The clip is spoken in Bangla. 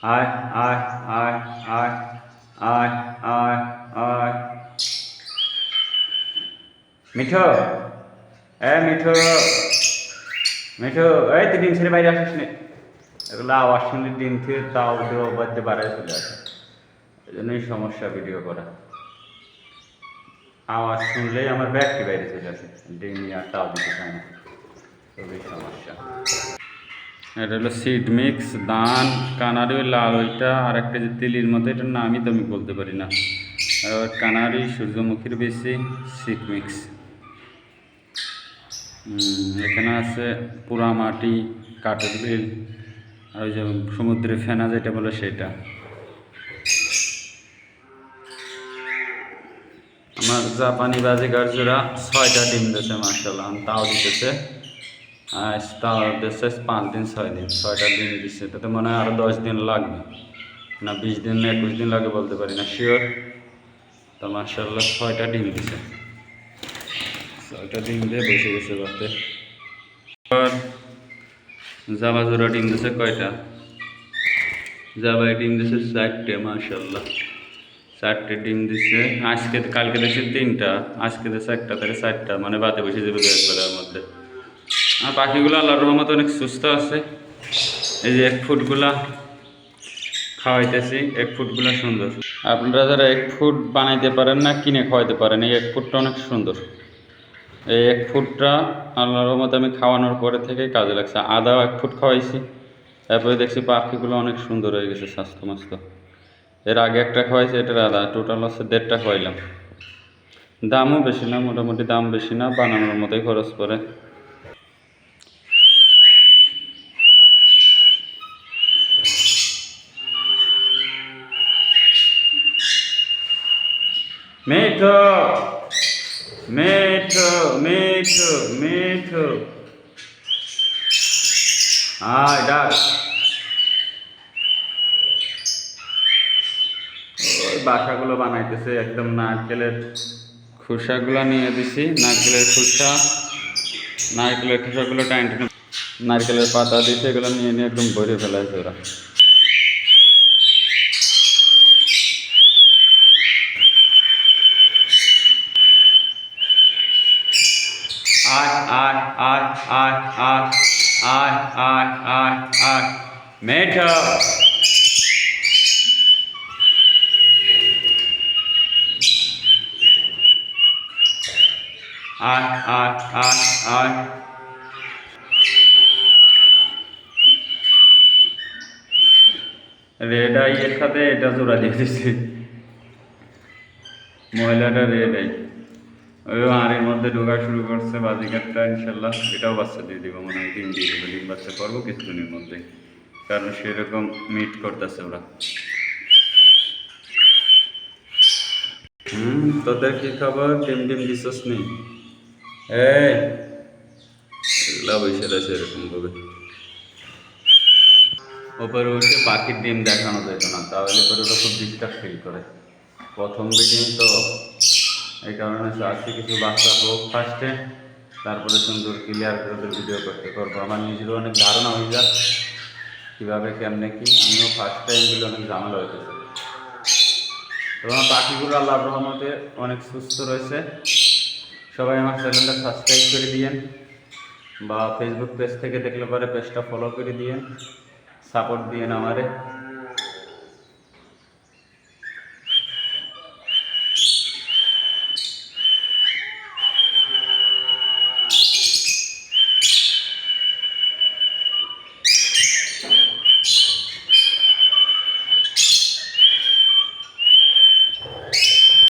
আয় আয় আয় আয় আয় আয় আয় মিঠো, মিঠো, মিঠো, এই তুই ডিম ছেড়ে বাইরে আসিস নি। এগুলো আওয়াজ শুনলে ডিম থেকে তাও বাড়তে বাড়ায় চলে আসে। এই জন্যই সমস্যা ভিডিও করা। আওয়াজ শুনলেই আমার ব্যাগটি বাইরে চলে আসে, ডিম নিয়ে আর তাও দিতে চায় না, খুবই সমস্যা। এটা হলো সিড মিক্স, ধান, কানারি, ওই লাল ওইটা, আর একটা যে তিলির মতো, এটার নামই তো আমি বলতে পারি না। আর কানারি, সূর্যমুখীর বেশি, সিড মিক্স। এখানে আছে পোড়ামাটি, কাঠের বিল, আর ওই যে সমুদ্রের ফেনা যেটা বলে সেটা। আমার জাপানি বাজিগার জোড়া 6টা ডিম দিয়েছে মার্শাল্লাহ, তাও দিতেছে। তাও দিচ্ছে 5 দিন 6 দিন, 6টা ডিম দিচ্ছে। তাতে মনে হয় আরও 10 দিন লাগবে, না 20 দিন না 21 দিন লাগে বলতে পারি না শিওর। তো মার্শাল্লাহ 6টা ডিম দিছে, 6টা ডিম দিয়ে বসে গেছে বাতে। জাবা জোড়া ডিম দিছে কয়টা? জাবাই ডিম দিছে 4টে মার্শাল্লাহ, 4টে ডিম দিচ্ছে। কালকে দিচ্ছে 3টা, আজকে দিচ্ছে 1টা, তাহলে 4টা, মানে বাতে বসে যাবে 1 বেলার মধ্যে। আর পাখিগুলো আল্লাহর রহমতে অনেক সুস্থ আছে। এই যে 1 ফুটগুলা খাওয়াইতেছি, 1 ফুটগুলা সুন্দর। আপনারা যারা 1 ফুট বানাইতে পারেন না, কিনে খাওয়াইতে পারেন। এই 1 ফুটটা অনেক সুন্দর। এই 1 ফুটটা আল্লাহর রহমতে আমি খাওয়ানোর পরে থেকে কাজে লাগছে। আদাও 1 ফুট খাওয়াইছি, তারপরে দেখছি পাখিগুলো অনেক সুন্দর হয়ে গেছে, স্বাস্থ্য মাস্ত। এর আগে একটা খাওয়াইছি, এটার আদা টোটাল হচ্ছে 1.5টা খাওয়াইলাম। দামও বেশি না, মোটামুটি দাম বেশি না, বানানোর মতোই খরচ পড়ে। মিঠো, মিঠো, মিঠো, মিঠো, আয় ডাক। ওই বাসাগুলো বানাইতেছে, একদম নারকেলের খোসাগুলো নিয়ে দিছি, নারকেলের খোসাগুলো টাইম নারকেলের পাতা দিছে, এগুলো নিয়ে নিয়ে একদম ভরে ফেলাইছে ওরা। আয় আয় আয় আয় আয় আয় আয় আয় আয় মেঠো, আয় আয় আয় আয়। রেড আই এর সাথে এটা জোড়া দিয়ে দিচ্ছি, মহিলাটা রেড আই। ওই হাঁড়ির মধ্যে ঢোকা শুরু করছে বাজিকারটা, ইনশাল্লাহ এটাও বাচ্চা দিয়ে দিব, মনে হয় ডিম দিয়ে দেবো, ডিম বাচ্চা করবো কিছুদিনের মধ্যে, কারণ সেরকম মিট করতেছে ওরা। তোদের কি খবর? ডিম ডিম দিছস নেই? এই বসে আছে এরকম ভাবে, ওপরে উঠে পাখির ডিম দেখানো যেত না, তাহলে পরে ওরা খুব ডিস্টার্ব ফিল করে। প্রথম বিডিং তো, এই কারণে চাচ্ছি কিছু বাচ্চা হোক ফার্স্টে, তারপরে সুন্দর ক্লিয়ার করে ওদের ভিডিও করতে করবো। আমার নিজেরও অনেক ধারণা হয়ে যাক কীভাবে কেমনে কি, আমিও ফার্স্ট টাইম দিলে অনেক ঝামেলা হইতেছে। তোমার পাখিগুলো আল্লাহর রহমতে অনেক সুস্থ রয়েছে। সবাই আমার চ্যানেলটা সাবস্ক্রাইব করে দিয়েন, বা ফেসবুক পেজ থেকে দেখলে পরে পেজটা ফলো করে দিয়েন, সাপোর্ট দিয়েন আমারে।